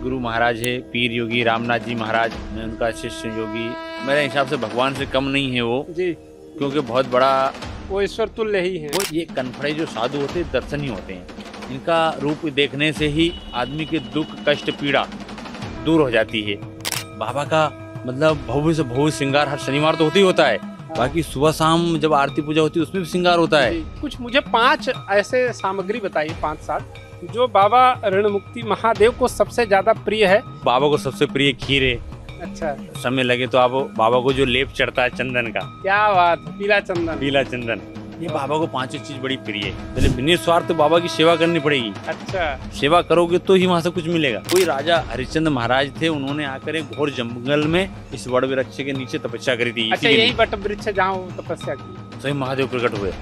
गुरु महाराज है पीर योगी रामनाथ जी महाराज। मैं उनका शिष्य योगी। मेरे हिसाब से भगवान से कम नहीं है वो जी, क्योंकि बहुत बड़ा वो ईश्वर तुल्य ही है। वो ये कनफड़े जो साधु होते हैं दर्शनीय होते हैं। इनका रूप देखने से ही आदमी के दुख कष्ट पीड़ा दूर हो जाती है। बाबा का मतलब भव्य से भव्य श्रृंगार हर शनिवार तो होता ही होता है, बाकी सुबह शाम जब आरती पूजा होती है उसमें भी श्रृंगार होता है। कुछ मुझे 5 ऐसे सामग्री बताइए, 5-7 जो बाबा ऋणमुक्ति महादेव को सबसे ज्यादा प्रिय है। बाबा को सबसे प्रिय खीर है। अच्छा, समय लगे तो आप बाबा को जो लेप चढ़ता है चंदन का, क्या बात, पीला चंदन। पीला चंदन, ये बाबा को 5 चीज बड़ी प्रिय है। पहले निस्वार्थ बाबा की सेवा करनी पड़ेगी। अच्छा, सेवा करोगे तो ही वहाँ से कुछ मिलेगा। कोई राजा हरिश्चंद्र महाराज थे, उन्होंने आकर एक घोर जंगल में इस वड़ वृक्ष के नीचे तपस्या करी थी। अच्छा, यही वट वृक्ष जहाँ वो तपस्या की। सही महादेव प्रकट हुए।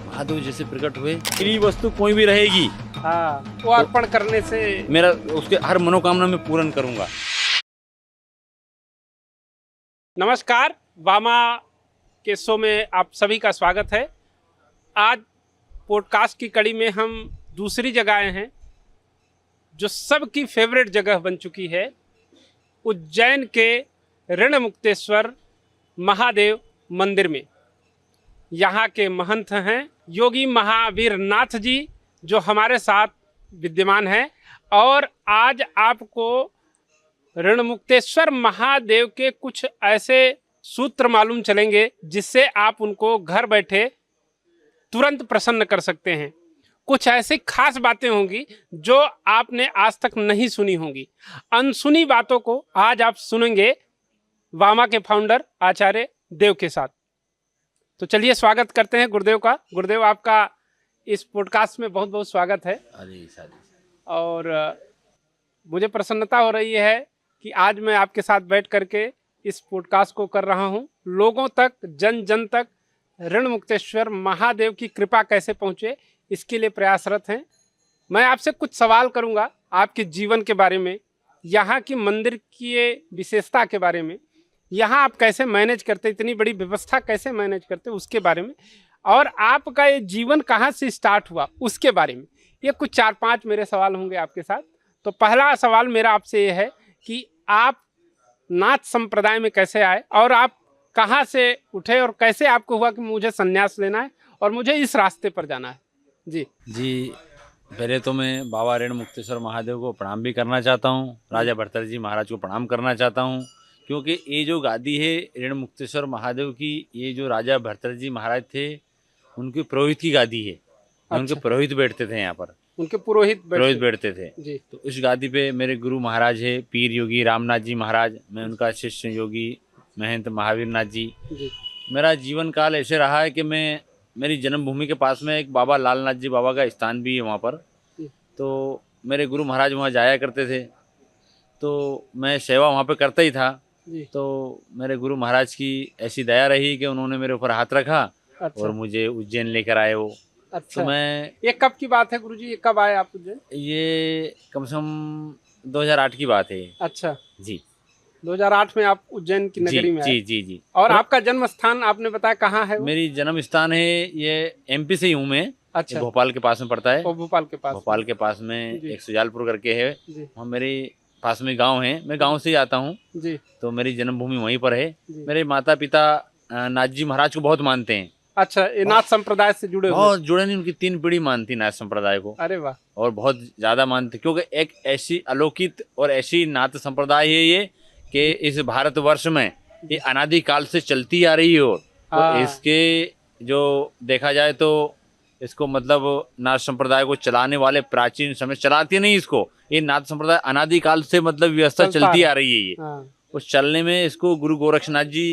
महादेव जैसे प्रकट हुए, प्रिय वस्तु कोई भी रहेगी, हाँ, वो अर्पण करने से मेरा उसके हर मनोकामना में पूर्ण करूंगा। नमस्कार, वामा के शो में आप सभी का स्वागत है। आज पॉडकास्ट की कड़ी में हम दूसरी जगह आए हैं जो सबकी फेवरेट जगह बन चुकी है, उज्जैन के ऋणमुक्तेश्वर महादेव मंदिर में। यहाँ के महंत हैं योगी महावीर नाथ जी, जो हमारे साथ विद्यमान हैं, और आज आपको ऋणमुक्तेश्वर महादेव के कुछ ऐसे सूत्र मालूम चलेंगे जिससे आप उनको घर बैठे तुरंत प्रसन्न कर सकते हैं। कुछ ऐसी खास बातें होंगी जो आपने आज तक नहीं सुनी होंगी। अनसुनी बातों को आज आप सुनेंगे वामा के फाउंडर आचार्य देव के साथ। तो चलिए स्वागत करते हैं गुरुदेव का। गुरुदेव, आपका इस पॉडकास्ट में बहुत बहुत स्वागत है। और मुझे प्रसन्नता हो रही है कि आज मैं आपके साथ बैठ करके इस पॉडकास्ट को कर रहा हूं। लोगों तक, जन जन तक ऋणमुक्तेश्वर महादेव की कृपा कैसे पहुंचे, इसके लिए प्रयासरत हैं। मैं आपसे कुछ सवाल करूंगा आपके जीवन के बारे में, यहाँ की मंदिर की विशेषता के बारे में, यहाँ आप कैसे मैनेज करते, इतनी बड़ी व्यवस्था कैसे मैनेज करते उसके बारे में, और आपका ये जीवन कहाँ से स्टार्ट हुआ उसके बारे में। ये कुछ 4-5 मेरे सवाल होंगे आपके साथ। तो पहला सवाल मेरा आपसे ये है कि आप नाथ संप्रदाय में कैसे आए और आप कहाँ से उठे और कैसे आपको हुआ कि मुझे संन्यास लेना है और मुझे इस रास्ते पर जाना है। जी, पहले तो मैं बाबा ऋणमुक्तेश्वर महादेव को प्रणाम भी करना चाहता हूँ, राजा भर्तृहरि जी महाराज को प्रणाम करना चाहता हूँ, क्योंकि ये जो गादी है ऋणमुक्तेश्वर महादेव की, ये जो राजा भर्तृहरि जी महाराज थे उनके पुरोहित की गादी है। अच्छा। उनके पुरोहित बैठते थे यहाँ पर, उनके पुरोहित बैठते थे जी। तो इस गादी पे मेरे गुरु महाराज है पीर योगी रामनाथ जी महाराज। मैं उनका शिष्य योगी महंत महावीर नाथ जी। मेरा जीवन काल ऐसे रहा है कि मेरी जन्मभूमि के पास में एक बाबा लालनाथ जी बाबा का स्थान भी है वहाँ पर। तो मेरे गुरु महाराज वहाँ जाया करते थे, तो मैं सेवा वहाँ पे करता ही था। तो मेरे गुरु महाराज की ऐसी दया रही कि उन्होंने मेरे ऊपर हाथ रखा। अच्छा। और मुझे उज्जैन लेकर आए वो। अच्छा। तो मैं, ये कब की बात है गुरुजी, ये कब आए आप उज्जैन? ये कम से कम 2008 की बात है। अच्छा जी, 2008 में आप उज्जैन की नगरी में आए। जी। और आपका जन्म स्थान आपने बताया कहाँ है वो? मेरी जन्म स्थान है, ये एमपी से ही हूँ मैं। अच्छा। भोपाल के पास में पड़ता है। भोपाल के पास में एक सुजालपुर करके है, वहाँ मेरे पास में गांव है। मैं गांव से ही आता हूँ, तो मेरी जन्मभूमि वहीं पर है। मेरे माता पिता नाथ जी महाराज को बहुत मानते हैं। अच्छा, ये नाथ संप्रदाय से जुड़े हुए? बहुत जुड़े नहीं, उनकी 3 पीढ़ी मानती नाथ संप्रदाय को। अरे वाह। और बहुत ज्यादा मानते, क्योंकि एक ऐसी अलौकिक और ऐसी नाथ संप्रदाय है ये कि इस भारतवर्ष में ये अनादिकाल से चलती आ रही है। और इसके जो देखा जाए तो इसको मतलब नाथ संप्रदाय को चलाने वाले प्राचीन समय चलाते नहीं इसको, ये नाथ संप्रदाय अनादिकाल से मतलब व्यवस्था चलती आ रही है ये। उस चलने में इसको गुरु गोरक्षनाथ जी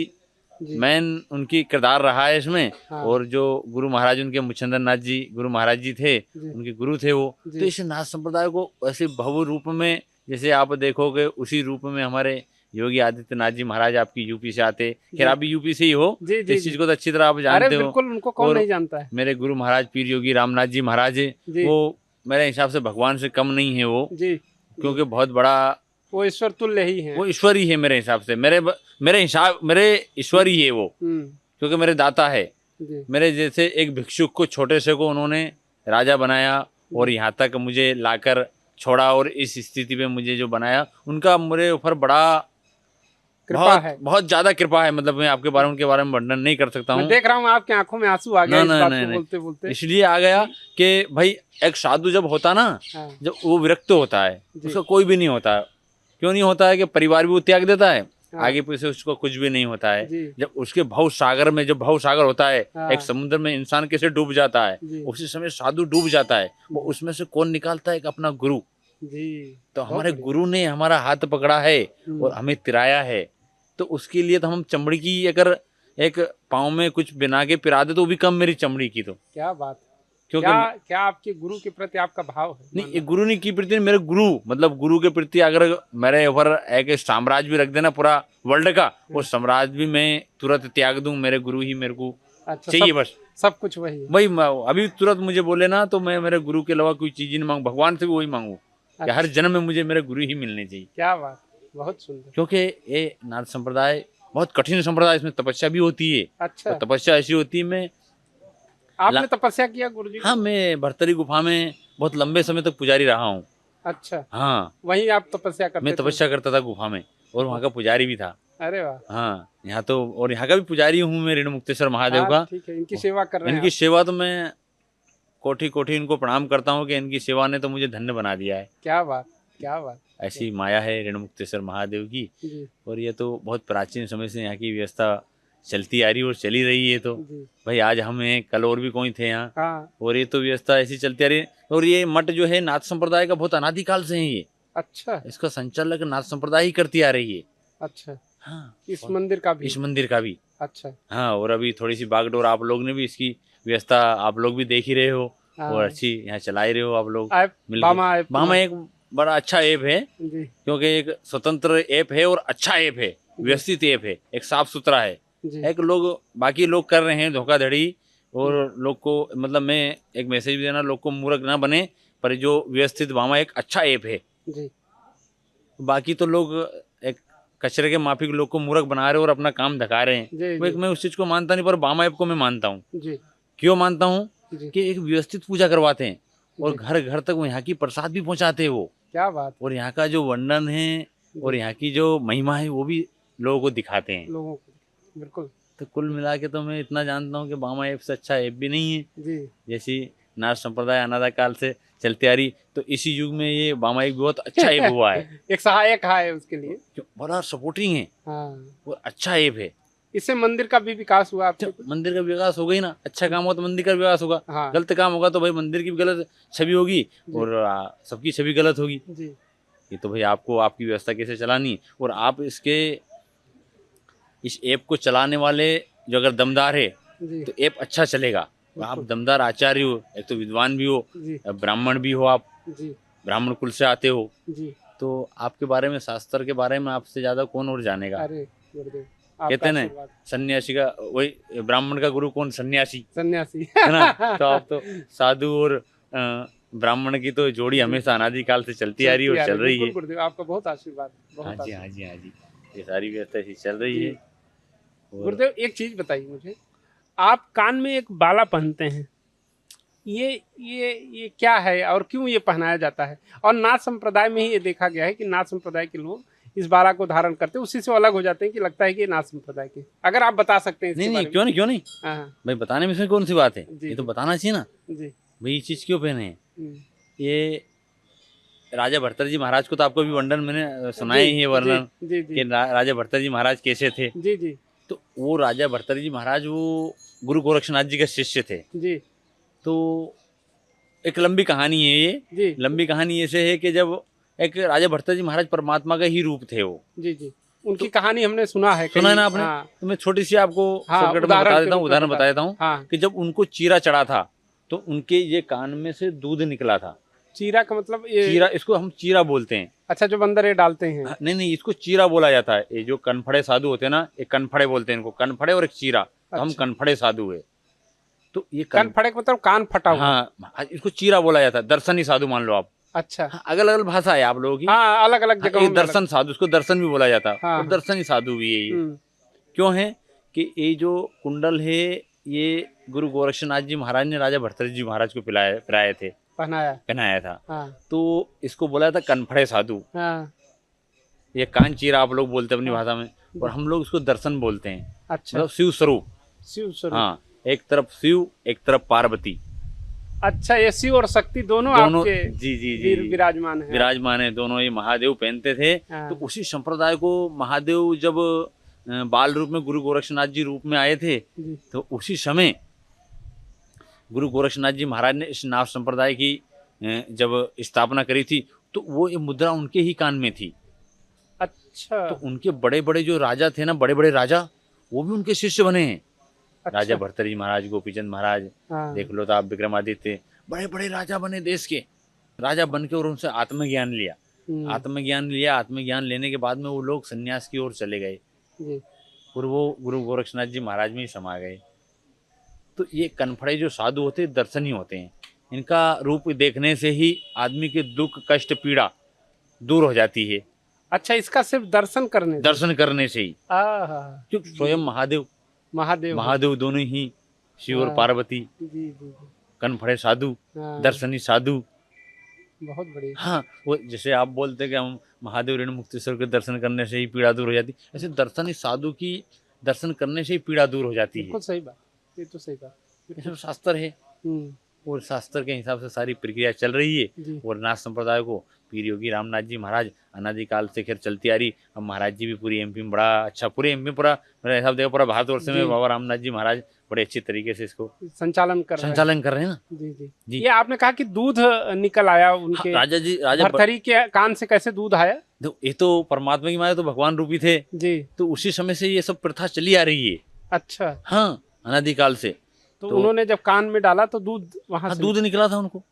मैन उनकी किरदार रहा है इसमें। और जो गुरु महाराज उनके मुचंदर नाथ जी गुरु महाराज जी थे, उनके गुरु थे वो। तो इस नाथ संप्रदाय को ऐसे भव्य रूप में जैसे आप देखोगे उसी रूप में हमारे योगी आदित्यनाथ जी महाराज आपकी यूपी से आते। खैर आप भी यूपी से ही हो, इस चीज को तो अच्छी तरह आप जानते हो। बिल्कुल, उनको कौन नहीं जानता है। मेरे गुरु महाराज पीर योगी रामनाथ जी महाराज, वो मेरे हिसाब से भगवान से कम नहीं है वो, क्योंकि बहुत बड़ा वो ईश्वर तुल्य ही है। वो ईश्वर ही है मेरे हिसाब से। मेरे ईश्वर ही है वो, क्योंकि मेरे दाता है। मेरे जैसे एक भिक्षुक को, छोटे से को उन्होंने राजा बनाया और यहाँ तक मुझे लाकर छोड़ा और इस स्थिति में मुझे जो बनाया, उनका मेरे ऊपर बड़ा कृपा है। बहुत ज्यादा कृपा है। मतलब मैं आपके बारे में उनके बारे में वर्णन नहीं कर सकता मैं हूँ। देख रहा हूँ आपकी आंखों में आंसू आ गया इस बात को नहीं। बोलते बोलते। इसलिए आ गया कि भाई एक साधु जब होता ना, हाँ। जब वो विरक्त होता है, जी। उसका कोई भी नहीं होता है। क्यों नहीं होता है? कि परिवार भी वो त्याग देता है, हाँ। आगे पीछे उसको कुछ भी नहीं होता है। जी। जब उसके भव सागर में, जब भव सागर होता है, हाँ। एक समुद्र में इंसान कैसे डूब जाता है, जी। उसी समय साधु डूब जाता है। वो उसमें से कौन निकालता है? एक अपना गुरु। जी। तो बहुत हमारे बढ़िया। गुरु ने हमारा हाथ पकड़ा है और हमें तिराया है। तो उसके लिए तो हम चमड़ी की, अगर एक पाँव में कुछ बिना के पिरा दे तो वो भी कम मेरी चमड़ी की। तो क्या बात है। क्योंकि क्या आपके गुरु के प्रति आपका भाव है? नहीं, ये गुरु नहीं की प्रति, मेरे गुरु, मतलब गुरु के प्रति अगर मेरे ऊपर एक साम्राज्य भी रख देना पूरा वर्ल्ड का, वो साम्राज्य भी मैं तुरंत त्याग दूं। मेरे गुरु ही मेरे को अच्छा, चाहिए, बस सब कुछ वही है। वही अभी तुरंत मुझे बोले ना तो मैं मेरे गुरु के अलावा कोई चीज नहीं मांगू, भगवान से भी वही मांगू कि हर जन्म में मुझे मेरे गुरु ही मिलने चाहिए। क्या बात, बहुत सुंदर। क्योंकि ये नाथ संप्रदाय बहुत कठिन संप्रदाय, इसमें तपस्या भी होती है। अच्छा। तपस्या ऐसी होती है, मैं आपने तपस्या किया गुरुजी? हाँ, मैं भरतरी गुफा में बहुत लंबे समय तक पुजारी रहा हूँ। अच्छा। हाँ, वहीं आप तपस्या करते? मैं तपस्या करता था गुफा में, और वहाँ का पुजारी भी था। अरे वाह। हाँ, यहाँ तो, और यहाँ का भी पुजारी हूँ मैं, रेणु मुक्तेश्वर महादेव का। ठीक है, इनकी सेवा कर रहे हैं। इनकी सेवा तो मैं कोटि कोटि इनको प्रणाम करता हूँ कि इनकी सेवा ने तो मुझे धन्य बना दिया है। क्या बात, क्या बात। ऐसी माया है रेणु मुक्तेश्वर महादेव की। और ये तो बहुत प्राचीन समय से यहाँ की व्यवस्था चलती आ रही और चली रही है। तो भाई आज हम हैं, कल और भी कोई थे यहाँ। हाँ। और ये तो व्यवस्था ऐसी चलती आ रही है। और ये मठ जो है नाथ संप्रदाय का बहुत अनादिकाल से है ये। अच्छा। इसका संचालक नाथ संप्रदाय ही करती आ रही है। अच्छा। हाँ, इस मंदिर का भी? इस मंदिर का भी। अच्छा। हाँ, और अभी थोड़ी सी बागडोर आप लोग ने भी इसकी व्यवस्था, आप लोग भी देख ही रहे हो। और अच्छी यहाँ चला ही रहे हो आप लोग मिलकर। बामा एक बड़ा अच्छा ऐप है, क्योंकि एक स्वतंत्र ऐप है और अच्छा ऐप है, व्यवस्थित ऐप है, एक साफ सुथरा है। एक लोग, बाकी लोग कर रहे हैं धोखाधड़ी, और लोग को, मतलब मैं एक मैसेज भी देना, लोग को मूर्ख ना बने, पर जो व्यवस्थित बामा एक अच्छा ऐप है। बाकी तो लोग एक कचरे के माफिक लोग को मूर्ख बना रहे और अपना काम धका रहे हैं। मैं उस चीज को मानता नहीं, पर बामा ऐप को मैं मानता हूँ। क्यों मानता हूँ? कि एक व्यवस्थित पूजा करवाते हैं और घर घर तक वो यहाँ की प्रसाद भी पहुँचाते हैं वो। क्या बात। और यहाँ का जो वर्णन है और यहाँ की जो महिमा है वो भी लोगों को दिखाते हैं, लोगों को। बिल्कुल। तो कुल मिला के तो मैं इतना जानता हूँ कि बामा ऐप से अच्छा ऐप भी नहीं है जी। जैसी नाथ संप्रदाय अनादिकाल से चलती आ रही, तो इसी युग में ये बामा ऐप बहुत अच्छा ऐप हुआ है। एक सहायक है उसके लिए, बड़ा सपोर्टिंग है। हाँ। वो अच्छा ऐप है। इससे मंदिर का भी विकास हुआ आपके? मंदिर का विकास हो गई ना, अच्छा काम हो तो मंदिर का विकास होगा। हाँ। गलत काम होगा तो भाई मंदिर की भी गलत छवि होगी और सबकी छवि गलत होगी जी। ये तो भाई आपको आपकी व्यवस्था कैसे चलानी, और आप इस ऐप को चलाने वाले जो अगर दमदार है तो ऐप अच्छा चलेगा। आप दमदार आचार्य हो, एक तो विद्वान भी हो, ब्राह्मण भी हो, आप ब्राह्मण कुल से आते हो, तो आपके बारे में, शास्त्र के बारे में आपसे ज्यादा कौन और जानेगा। अरे कहते हैं ना, सन्यासी का, वही ब्राह्मण का गुरु कौन? सन्यासी है ना। तो आप तो साधु और ब्राह्मण की तो जोड़ी हमेशा अनादिकाल से चलती आ रही है और चल रही है। आपका बहुत आशीर्वाद। हाँ जी, हाँ जी, हाँ जी, ये सारी व्यवस्था ऐसी चल रही है। गुरुदेव एक चीज बताइए मुझे, आप कान में एक बाला पहनते हैं, ये क्या है और क्यों ये पहनाया जाता है? और नाथ संप्रदाय में ही ये देखा गया है कि नाथ संप्रदाय के लोग इस बाला को धारण करते हैं, उसी से अलग हो जाते हैं कि लगता है कि ये नाथ संप्रदाय के। अगर आप बता सकते हैं। नहीं, क्यों नहीं भाई, बताने में इसमें कौन सी बात है? ये तो बताना चाहिए ना जी। भाई ये चीज क्यों पहने हैं? ये राजा भर्तृहरि महाराज को तो आपको भी वर्णन मैंने सुनाया ही है, वर्णन कि राजा भर्तृहरि महाराज कैसे थे जी। तो वो राजा भर्तृहरि महाराज वो गुरु गोरक्षनाथ जी के शिष्य थे जी। तो एक लंबी कहानी है ये जी। लंबी कहानी ऐसे है कि जब एक राजा भर्तृहरि महाराज परमात्मा का ही रूप थे वो जी। उनकी कहानी हमने सुना है ना आपने? हाँ। तो मैं छोटी सी आपको उदाहरण बता देता हूँ कि जब उनको चीरा चढ़ा था तो उनके ये कान में से दूध निकला था। चीरा का मतलब चीरा, इसको हम चीरा बोलते हैं। अच्छा, जो अंदर ये डालते हैं? नहीं, इसको चीरा बोला जाता है। ये जो कनफड़े साधु होते हैं ना, एक कनफड़े बोलते हैं इनको, कनफड़े और एक चीरा। तो हम कनफड़े साधु है। तो ये कनफड़े का मतलब कान फटा हुआ। हाँ, इसको चीरा बोला जाता है। दर्शनी साधु मान लो आप। अच्छा, अलग अलग भाषा है आप लोगों की। हाँ, अलग अलग जगह। दर्शन साधु, उसको दर्शन भी बोला जाता है। और दर्शनी साधु भी है ये। क्यों है कि ये जो कुंडल है ये गुरु गोरक्षनाथ जी महाराज ने राजा भर्तृहरि जी महाराज को पिलाए थे। पहनाया था। हाँ तो इसको बोला था कनफड़े साधु, हाँ। ये कान चीरा आप लोग बोलते हैं अपनी भाषा में, और हम लोग इसको दर्शन बोलते हैं, अच्छा, मतलब शिव स्वरूप। शिव स्वरूप। हाँ, एक तरफ शिव एक तरफ पार्वती, अच्छा, ये शिव और शक्ति दोनों दोनों आपके जी जी जी विराजमान है। विराजमान है, दोनों ये महादेव पहनते थे। हाँ। तो उसी संप्रदाय को महादेव जब बाल रूप में गुरु गोरक्षनाथ जी रूप में आए थे, जी। तो उसी समय गुरु गोरक्षनाथ जी महाराज ने इस नाथ संप्रदाय की जब स्थापना करी थी, तो वो ये मुद्रा उनके ही कान में थी। अच्छा तो उनके बड़े बड़े जो राजा थे ना, बड़े बड़े राजा, वो भी उनके शिष्य बने हैं। अच्छा। राजा भर्तृहरि महाराज, गोपीचंद महाराज, हाँ। देख लो तो आप, विक्रमादित्य, बड़े बड़े राजा बने देश के। राजा बन के और उनसे आत्मज्ञान लिया। आत्मज्ञान लेने के बाद में वो लोग सन्यास की ओर चले गए, जी। और वो गुरु गोरक्षनाथ जी महाराज में ही समा गए। तो ये कनफड़े जो साधु होते हैं, दर्शनी होते हैं। इनका रूप देखने से ही आदमी के दुख कष्ट पीड़ा दूर हो जाती है। अच्छा, इसका सिर्फ दर्शन करने से? दर्शन करने से ही, आहा। क्योंकि स्वयं महादेव दोनों ही, शिव और हाँ। पार्वती, जी जी जी। कनफड़े साधु, हाँ। दर्शनी साधु। बहुत बढ़िया। हाँ, वो जैसे आप बोलते कि हम महादेव ऋण मुक्तेश्वर के दर्शन करने से ही पीड़ा दूर हो जाती, ऐसे दर्शनी साधु की दर्शन करने से ही पीड़ा दूर हो जाती है। बिल्कुल सही बात, ये तो सही बात। ये सब शास्त्र है, और शास्त्र के हिसाब से सारी प्रक्रिया चल रही है। जी। और नाथ संप्रदाय को पीर योगी रामनाथ जी महाराज अनादिकाल से खैर चलती आ रही। अब महाराज जी भी पूरी एमपी में बड़ा अच्छा, पूरे एमपी में पूरा, मेरा हिसाब देखो पूरा भारतवर्ष में बाबा रामनाथ जी महाराज बड़े अच्छे तरीके से इसको संचालन कर रहे हैं ना। जी जी जी। ये आपने कहा कि दूध निकल आया उनके, राजा भर्तृहरि के कान से कैसे दूध आया? ये तो परमात्मा की माया, तो भगवान रूपी थे जी। तो उसी समय से ये सब प्रथा चली आ रही है। अच्छा। हाँ, अनादिकाल से। तो उन्होंने जब कान में डाला तो दूध वहां से दूध निकला था उनको।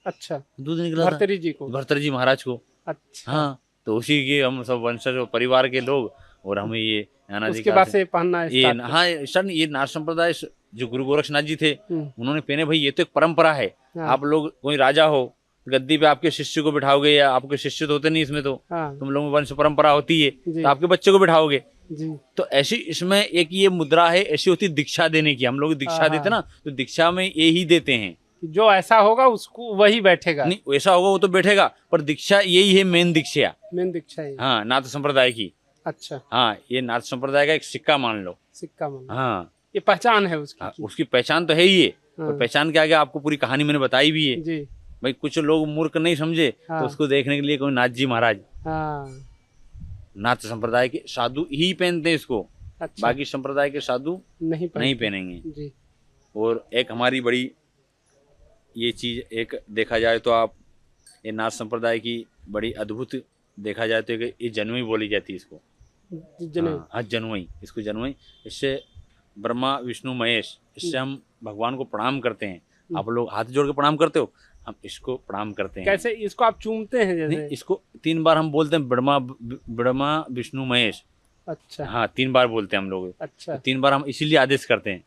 अच्छा, दूध निकला था भर्तृहरि जी को, भर्तृहरि जी महाराज को। अच्छा। हाँ, तो उसी के हम सब वंशज और परिवार के लोग, और हम ये उसके बाद से पहनना ये, हाँ सर, ये नाथ संप्रदाय जो गुरु गोरक्षनाथ जी थे उन्होंने पहने। भाई ये तो एक परंपरा है। हाँ। आप लोग कोई राजा हो, गद्दी पे आपके शिष्य को बिठाओगे, या आपके शिष्य तो होते नहीं इसमें, तो हाँ। तुम लोगों में वंश परंपरा होती है, तो आपके बच्चे को बिठाओगे जी। तो ऐसी इसमें एक ये मुद्रा है, ऐसी होती दीक्षा देने की। हम लोग दीक्षा देते ना, तो दीक्षा में ये ही देते हैं, जो ऐसा होगा उसको वही बैठेगा। नहीं, वैसा होगा वो तो बैठेगा, पर दीक्षा यही है, मेन दीक्षा है। हाँ, नाथ संप्रदाय की। अच्छा। हाँ, ये नाथ संप्रदाय का एक सिक्का मान लो, सिक्का मान लो। हाँ, ये पहचान है उसकी। हाँ, उसकी पहचान तो है ही है। हाँ। और पहचान के आगे आपको पूरी कहानी मैंने बताई भी है जी। भाई। कुछ लोग मूर्ख नहीं समझे, हाँ। तो उसको देखने के लिए कोई नाथ जी महाराज, हाँ। नाथ संप्रदाय के साधु ही पहनते हैं इसको। अच्छा। बाकी संप्रदाय के साधु नहीं पहनेंगे। जी। और एक हमारी बड़ी ये चीज, एक देखा जाए तो आप, ये नाथ संप्रदाय की बड़ी अद्भुत देखा जाए तो ये जनवई बोली जाती है इसको। हाँ, जनवई, इसको जनवई। इससे ब्रह्मा विष्णु महेश, इससे हम भगवान को प्रणाम करते हैं। आप लोग हाथ जोड़ के प्रणाम करते हो, हम इसको प्रणाम करते हैं। कैसे इसको आप चूमते हैं? जैसे नहीं, इसको 3 बार हम बोलते हैं, ब्रह्मा विष्णु महेश। अच्छा। हाँ, 3 बार बोलते हैं हम लोग। अच्छा। तो 3 बार हम इसीलिए आदेश करते हैं।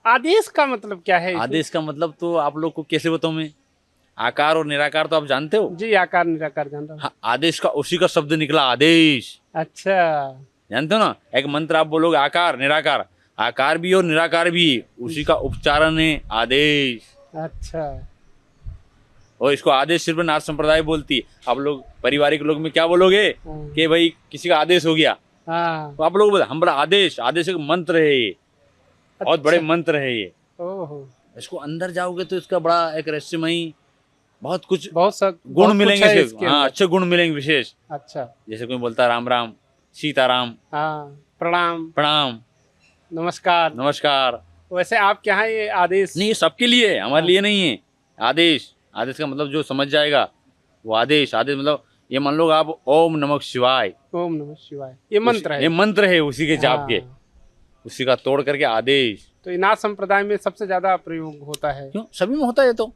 आदेश का मतलब क्या है? आदेश का मतलब तो आप लोग को कैसे बताऊं मैं? आकार और निराकार तो आप जानते हो। जी, आकार निराकार जानता हूँ। हाँ, आदेश का उसी का शब्द निकला, आदेश। अच्छा, जानते हो ना, एक मंत्र आप बोलोगे आकार निराकार, आकार भी और निराकार भी, उसी का उपचारण है आदेश। अच्छा। और इसको आदेश सिर्फ नाथ संप्रदाय बोलती है। आप लोग पारिवारिक लोग में क्या बोलोगे कि भाई किसी का आदेश हो गया, तो आप लोग बोले हम बड़ा आदेश, आदेश एक मंत्र है ये, बहुत बड़े मंत्र है ये। ओहो। इसको अंदर जाओगे तो इसका बड़ा एक रहस्यमयी बहुत कुछ, बहुत गुण मिलेंगे। हाँ, अच्छे गुण मिलेंगे विशेष। अच्छा। जैसे कोई बोलता है राम राम, सीताराम, हाँ, प्रणाम, प्रणाम, नमस्कार, नमस्कार। वैसे आप क्या है ये आदेश? नहीं, ये सबके लिए है, हमारे लिए नहीं है। आदेश, आदेश का मतलब जो समझ जाएगा वो आदेश। आदेश मतलब ये मान लो आप ओम नमः शिवाय, ओम नमः शिवाय, ये मंत्र है। ये मंत्र है उसी के जाप के, उसी का तोड़ करके आदेश। तो नाथ संप्रदाय में सबसे ज्यादा प्रयोग होता है। क्यों? सभी में होता है तो।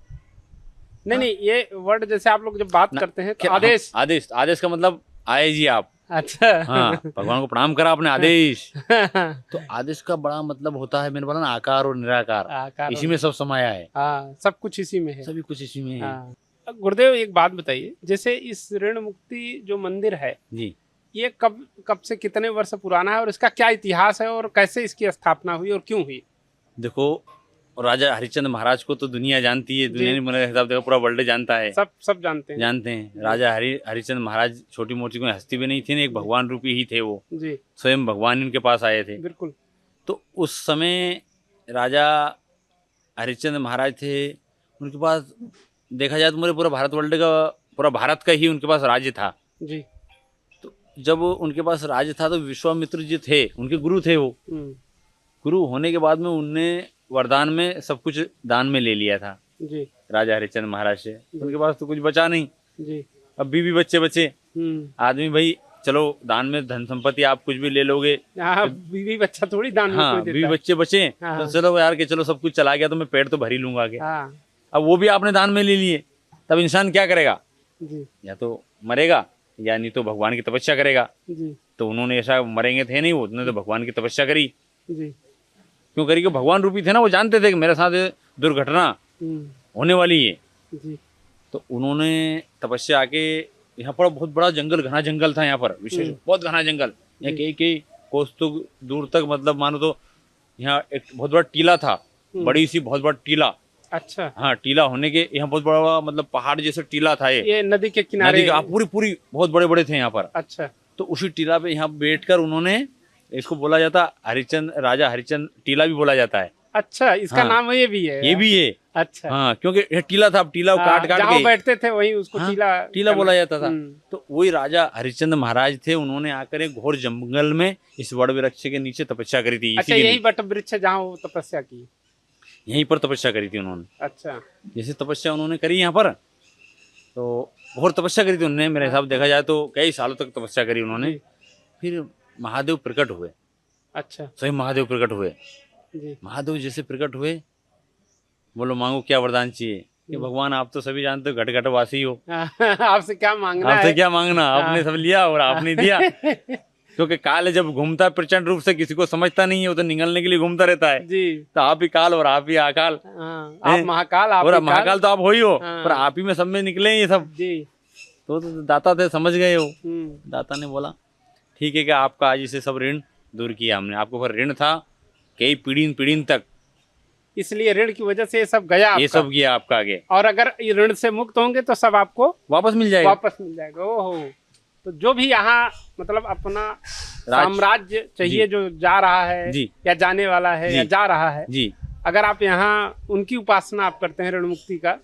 नहीं, ये वर्ड जैसे आप लोग जब बात करते हैं तो आदेश, आदेश, आदेश का मतलब आए जी आप। अच्छा। हाँ, भगवान को प्रणाम करा आपने, आदेश। तो आदेश का बड़ा मतलब होता है, मैंने बोला ना, आकार और निराकार, इसी में सब समाया है। हाँ, सब कुछ इसी में है, सभी कुछ इसी में है। गुरुदेव, एक बात बताइए, जैसे इस ऋण मुक्ति जो मंदिर है जी, ये कब से कितने वर्ष पुराना है, और इसका क्या इतिहास है, और कैसे इसकी स्थापना हुई और क्यों हुई? देखो, और राजा हरिश्चंद्र महाराज को तो दुनिया जानती है, दुनिया जी। ने मेरे हिसाब से पूरा वर्ल्ड जानता है, सब जानते हैं। जानते हैं। राजा हरिश्चंद्र महाराज छोटी मोटी कोई हस्ती भी नहीं थी, एक भगवान रूपी ही थे वो, जी स्वयं भगवान ही उनके पास आए थे। बिल्कुल। तो उस समय राजा हरिश्चंद्र महाराज थे, उनके पास देखा जाए तो मेरे पूरा भारत का ही उनके पास राज्य था। जी। तो जब उनके पास राज्य था तो विश्वामित्र जी थे, उनके गुरु थे वो। गुरु होने के बाद में उनने वरदान में सब कुछ दान में ले लिया था जी राजा हरिश्चंद्र महाराज से। उनके पास तो कुछ बचा नहीं। जी। अब बीवी बच्चे बचे, आदमी भाई चलो दान में धन संपत्ति आप कुछ भी ले लोगे, हाँ, बीवी बच्चा थोड़ी दान में हाँ कोई देता बीवी है। बच्चे बचे हाँ। तो चलो यार के चलो सब कुछ चला गया तो मैं पेट तो भर ही लूंगा आगे। हाँ अब वो भी आपने दान में ले लिए, तब इंसान क्या करेगा? जी या तो मरेगा या नहीं तो भगवान की तपस्या करेगा। जी तो उन्होंने ऐसा मरेंगे थे नहीं, वो उन्होंने तो भगवान की तपस्या करी। जी। क्यों करी? कि भगवान रूपी थे ना, वो जानते थे कि मेरे साथ ये दुर्घटना होने वाली है। जी तो उन्होंने तपस्या आके, यहाँ पर बहुत बड़ा जंगल, घना जंगल था यहाँ पर, विशेष बहुत घना जंगल। यहाँ कई कोस तो दूर तक, मतलब मानो तो यहाँ एक बहुत बड़ा टीला था, बड़ी सी बहुत बड़ा टीला। अच्छा। हाँ, टीला होने के यहाँ बहुत बड़ा, मतलब पहाड़ जैसे टीला था ये नदी के किनारे। नदी का पूरी बहुत बड़े बड़े थे यहाँ पर। अच्छा। तो उसी टीला पे यहाँ बैठकर उन्होंने, इसको बोला जाता हरिश्चंद्र, राजा हरिश्चंद्र टीला भी बोला जाता है। अच्छा, इसका हाँ, नाम ये भी है? ये भी है। अच्छा। हाँ, क्योंकि ये टीला था, अब टीला काट जहाँ के बैठते थे वहीं उसको हाँ, टीला बोला जाता था। तो वही राजा हरिश्चंद्र महाराज थे, उन्होंने आकर एक घोर जंगल में इस वड़ वृक्ष के नीचे तपस्या करी थी। अच्छा, यही वट वृक्ष है जहाँ वो तपस्या की? यहीं पर तपस्या करी थी उन्होंने। अच्छा। जैसे तपस्या उन्होंने करी यहाँ पर, तो घोर तपस्या करी थी उन्होंने। मेरे हिसाब देखा जाए तो कई सालों तक तपस्या करी उन्होंने। फिर महादेव प्रकट हुए। अच्छा। सही महादेव प्रकट हुए जी। महादेव जैसे प्रकट हुए, बोलो मांगो क्या वरदान चाहिए? कि भगवान आप तो सभी जानते हो, घट घट वासी हो, आपसे क्या मांगना है? आपसे क्या मांगना? आपने सब लिया और आपने दिया। क्योंकि काल जब घूमता है प्रचंड रूप से, किसी को समझता नहीं है, वो तो निगलने के लिए घूमता रहता है जी। तो आप ही काल और आप ही अकाल, आप महाकाल, आप और महाकाल तो आप हो ही हो, पर आप ही में सब में निकले ये सब जी। तो दाता थे, समझ गए हो। दाता ने बोला ठीक है कि आपका आज इसे सब ऋण दूर किया हमने, आपको पर ऋण था कई पीढ़ी तक, इसलिए ऋण की वजह से ये सब गया, ये सब गया आपका आगे। और अगर ये ऋण से मुक्त होंगे तो सब आपको वापस मिल जाएगा। ओहो। तो जो भी यहाँ मतलब अपना साम्राज्य चाहिए, जो जा रहा है जी, या जाने वाला है या जा रहा है जी, अगर आप यहाँ उनकी उपासना आप करते हैं, ऋण मुक्ति का,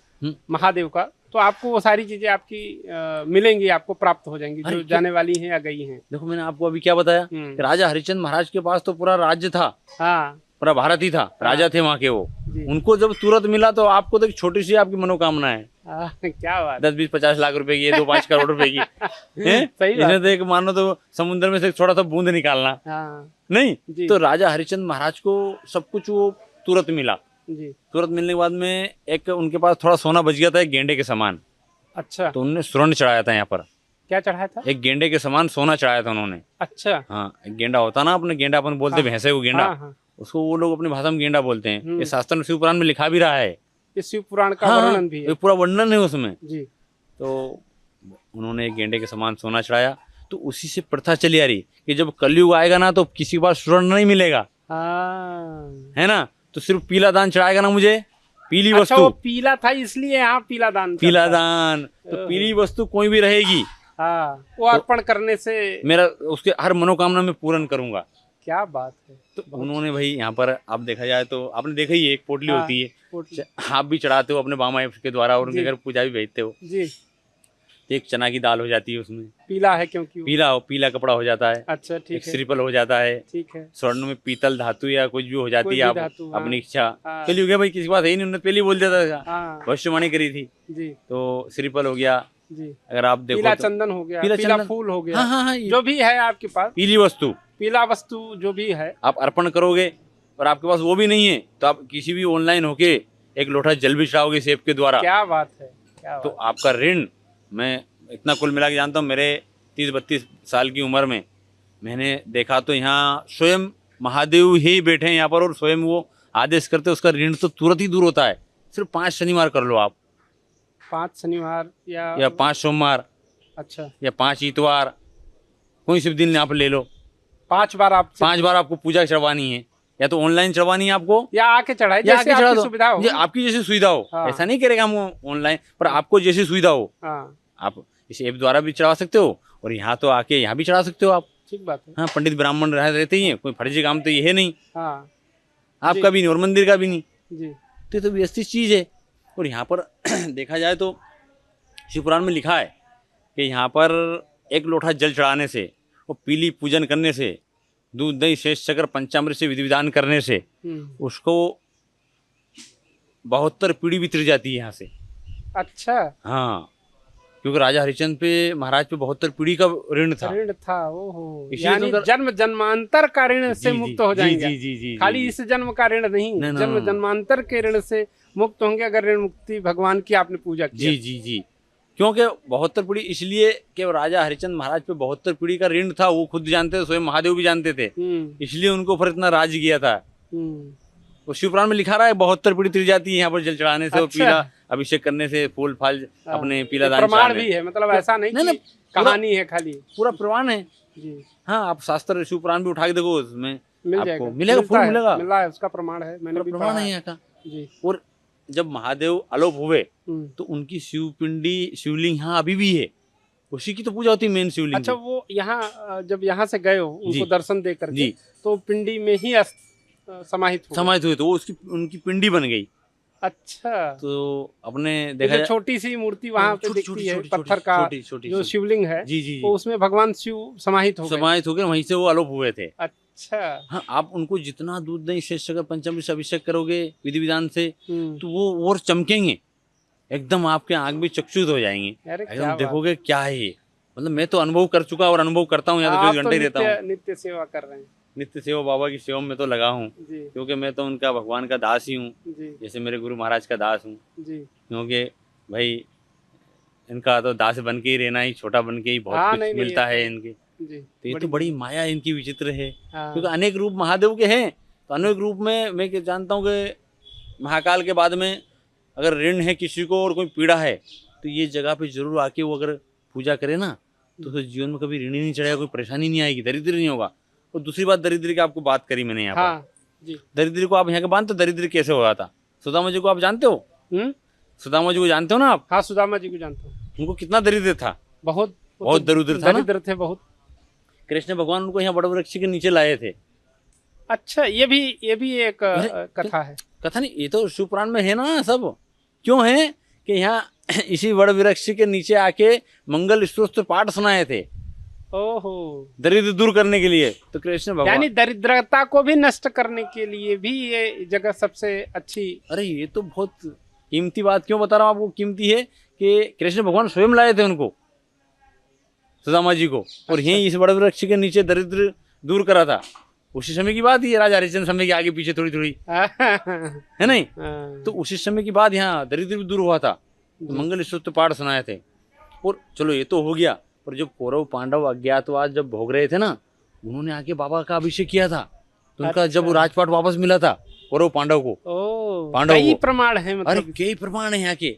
महादेव का, तो आपको वो सारी चीजें आपकी मिलेंगी, आपको प्राप्त हो जाएंगी, जो जाने वाली हैं या गई हैं। देखो मैंने आपको अभी क्या बताया, राजा हरिश्चंद्र महाराज के पास तो पूरा राज्य था। हाँ, पूरा भारत ही था। राजा थे वहाँ के वो। उनको जब तुरंत मिला तो आपको तो एक छोटी सी आपकी मनोकामना है। क्या बात। 10, 20, 50 लाख रुपए की, 2-5 करोड़ रुपए की। सही इसमें तो एक मानो तो समुद्र में से थोड़ा सा बूंद निकालना नहीं। तो राजा हरिश्चंद्र महाराज को सब कुछ वो तुरंत मिला जी। तुरंत मिलने के बाद में एक उनके पास थोड़ा सोना बच गया था, एक गेंडे के समान। अच्छा। तो उन्होंने स्वर्ण चढ़ाया था यहाँ पर। क्या चढ़ाया था? एक गेंडे के समान सोना चढ़ाया था उन्होंने। अच्छा। हाँ, एक गेंडा होता ना, अपने गेंडा अपन बोलते भैंसे को गेंडा, उसको वो लोग अपनी भाषा में गेंडा बोलते हैं। ये शास्त्र में, शिव पुराण में लिखा भी रहा है, इस शिव पुराण का वर्णन भी है, पूरा वर्णन है उसमें जी। तो उन्होंने एक गेंडे के समान सोना चढ़ाया। तो उसी से प्रथा चली आ रही कि जब कलयुग आएगा ना तो किसी के पास स्वर्ण नहीं मिलेगा, है ना, तो सिर्फ पीला दान चढ़ाएगा ना मुझे, पीली वस्तु। वो पीला था इसलिए यहाँ पीला दान। तो पीली वस्तु कोई भी रहेगी, वो अर्पण करने से मेरा उसके हर मनोकामना में पूर्ण करूंगा। क्या बात है। तो उन्होंने भाई यहाँ पर आप देखा जाए तो आपने देखा ही, एक पोटली होती है, आप भी चढ़ाते हो अपने बामा के द्वारा, और उनके घर पूजा भी भेजते हो जी। एक चना की दाल हो जाती है उसमें, पीला है क्योंकि पीला कपड़ा हो जाता है। अच्छा, ठीक है। श्रीफल हो जाता है, ठीक है। स्वर्ण में पीतल धातु या कुछ भी हो जाती है, आप अपनी इच्छा के लिए हो गया भाई, किसी बात है ही नहीं, उन्होंने पहले बोल दिया था, भविष्यवाणी करी थी जी। तो श्रीफल हो गया जी, अगर आप देखो पीला चंदन हो गया, पीला फूल हो गया, हाँ, जो भी है आपके पास पीला वस्तु जो भी है आप अर्पण करोगे। और आपके पास वो भी नहीं है तो आप किसी भी ऑनलाइन होके एक लोटा जल भी चढ़ाओगे सेब के द्वारा। क्या बात है, क्या तो आपका ऋण, मैं इतना कुल मिला के जानता हूँ, मेरे 30-32 साल की उम्र में मैंने देखा तो यहाँ स्वयं महादेव ही बैठे हैं यहाँ पर, और स्वयं वो आदेश करते, उसका ऋण तो तुरंत ही दूर होता है। सिर्फ 5 शनिवार कर लो आप, 5 शनिवार या 5 सोमवार, अच्छा, या 5 इतवार, कोई से भी दिन आप ले लो, 5 बार आपको पूजा चढ़वानी है, या तो ऑनलाइन चढ़वानी है आपको, या आके चढ़ाए, या जैसे आके चढ़ा आपकी दो, सुविधा हो। ये आपकी जैसी सुविधा हो। हाँ। ऐसा नहीं करेगा हम ऑनलाइन, पर आपको जैसी सुविधा हो हाँ, आप इस ऐप द्वारा भी चढ़ा सकते हो, और यहाँ तो आके यहाँ भी चढ़ा सकते हो आप। ठीक बात है। हाँ, पंडित ब्राह्मण रहते ही हैं, कोई फर्जी काम तो ये है नहीं, हाँ आपका भी नहीं और मंदिर का भी नहीं, जी। तो ये तो व्यवस्थित चीज़ है। और यहाँ पर देखा जाए तो शिवपुराण में लिखा है कि यहाँ पर एक लोटा जल चढ़ाने से और पीली पूजन करने से, दूध दही शेष शक्कर पंचामृत से विधि विधान करने से उसको 72 पीढ़ी भी तिर जाती है यहाँ से। अच्छा, हाँ, क्योंकि राजा हरिश्चंद्र पे महाराज पे 72 पीढ़ी का ऋण था। ऋण था, ओहो, इसलिए यानी तो जन्म जन्मांतर का ऋण से जी, मुक्त जी, हो जाएंगे। जी, जी, जी, खाली जी, इस जन्म का ऋण नहीं, नहीं, जन्म नहीं। जन्मांतर के ऋण से मुक्त होंगे अगर ऋण मुक्ति भगवान की आपने पूजा की। जी जी जी, क्योंकि 72 पीढ़ी इसलिए कि राजा हरिश्चंद्र महाराज पे 72 पीढ़ी का ऋण था, वो खुद जानते थे, स्वयं महादेव भी जानते थे, इसलिए उनको फिर इतना राज किया था। वो शिवपुराण में लिखा रहा है 72 पीढ़ी तिर जाती है यहाँ पर जल चढ़ाने से और अच्छा। पीला अभिषेक करने से, फूल फल अपने पीला दान प्रमाण चढ़ाने। भी है, मतलब ऐसा नहीं नहीं, कि नहीं, कहानी है खाली। पूरा प्रमाण है। जी, हाँ, आप शास्त्र शिवपुराण भी उठा के देखो, उसमें मिल आपको जाएगा, मिलेगा, मिलता फूल है, मिलेगा, मिल रहा है, उसका प्रमाण है, मैंने भी प्रमाण पढ़ा है है। यहाँ का। जी। और जब महादेव अलोप हुए हम्म। तो उनकी शिवलिंग यहाँ अभी भी है, उसी की तो पूजा होती है, मेन शिवलिंग अच्छा, की। वो यहाँ जब यहाँ से गए हो उनको जी। दर्शन दे करके, जी। तो पिंडी में ही समाहित हो गए। समाहित हुए तो वो उनकी पिंडी बन गई। अच्छा, तो अपने ये देखा जो जाए छोटी सी मूर्ति वहाँ पे छोटी- दिखती छोटी- है छोटी- पत्थर छोटी- का, छोटी- छोटी- जो छोटी। शिवलिंग है, जी जी वो जी, उसमें भगवान शिव समाहित हो गए। समाहित हो गए, वहीं से वो अलोप हुए थे। अच्छा। हाँ, आप उनको जितना दूध दही शेष शक्कर पंचामृत से अभिषेक करोगे विधि विधान से, हम्म। तो वो और चमकेंगे एकदम, आपके आंख भी चक्षुष हो जाएंगे, अरे क्या एकदम बात। देखोगे क्या है ये। मतलब मैं तो अनुभव कर चुका और अनुभव करता हूँ, यहाँ तो आप 24 घंटे ही रहता हूँ। नित्य सेवा कर रहे हैं। नित्य सेवा बाबा की सेवा में तो लगा हूँ, जी क्योंकि मैं तो उनका भगवान का दास ही हूँ, जी जैसे मेरे गुरु महाराज का दास हूँ। जी। क्योंकि भाई इनका तो दास बन के ही रहना ही, छोटा बन के ही बहुत हाँ, कुछ नहीं, नहीं, मिलता ये है तो- इनके। जी, तो ये तो बड़ी माया इनकी विचित्र है, हाँ। क्योंकि अनेक रूप महादेव के हैं। तो अनेक रूप में मैं जानता हूँ कि महाकाल के बाद में अगर ऋण है किसी को और कोई पीड़ा है, तो ये जगह पे जरूर आके वो अगर पूजा करे ना, तो उसके जीवन में कभी ऋण ही नहीं चढ़ेगा, कोई परेशानी नहीं आएगी, दरिद्र नहीं होगा। और दूसरी बात, दरिद्र की आपको बात करी मैंने यहाँ पर। हाँ जी। दरिद्र को आप यहाँ के बांधते, दरिद्र कैसे हुआ था? सुदामा जी को आप जानते हो? सुदामा जी को जानते हो ना आप? हाँ, सुदामा जी को जानता हूँ। उनको कितना दरिद्र था, बहुत बहुत दरिद्र था ना? दरिद्र थे बहुत। कृष्ण भगवान उनको यहाँ बड़ वृक्ष के नीचे लाए थे। अच्छा, ये भी एक कथा है। कथा नहीं, ये तो शिवपुराण में है ना सब। क्यों है कि यहाँ इसी बड़ वृक्ष के नीचे आके मंगल स्तोत्र पाठ सुनाए थे, ओहो, दरिद्र दूर करने के लिए। तो कृष्ण भगवान, यानी दरिद्रता को भी नष्ट करने के लिए भी ये जगह सबसे अच्छी। अरे ये तो बहुत कीमती बात, क्यों बता रहा हूँ आपको कीमती है, कि कृष्ण भगवान स्वयं लाए थे उनको, सुदामा जी को, और यहीं इस बड़ वृक्ष के नीचे दरिद्र दूर करा था। उसी समय की बात ही है, राजा हरिश्चंद्र समय के आगे पीछे थोड़ी थोड़ी है नहीं। तो उसी समय की बात यहाँ दरिद्र भी दूर हुआ था, तो मंगल स्तोत्र पाठ सुनाए थे। और चलो ये तो हो गया, पर जब कौरव पांडव अज्ञातवास जब भोग रहे थे ना, उन्होंने आके बाबा का अभिषेक किया था। तो उनका जब राजपाट वापस मिला था कौरव पांडव को, पांडव कई को। प्रमाण है, अरे मतलब। कई प्रमाण है यहाँ के।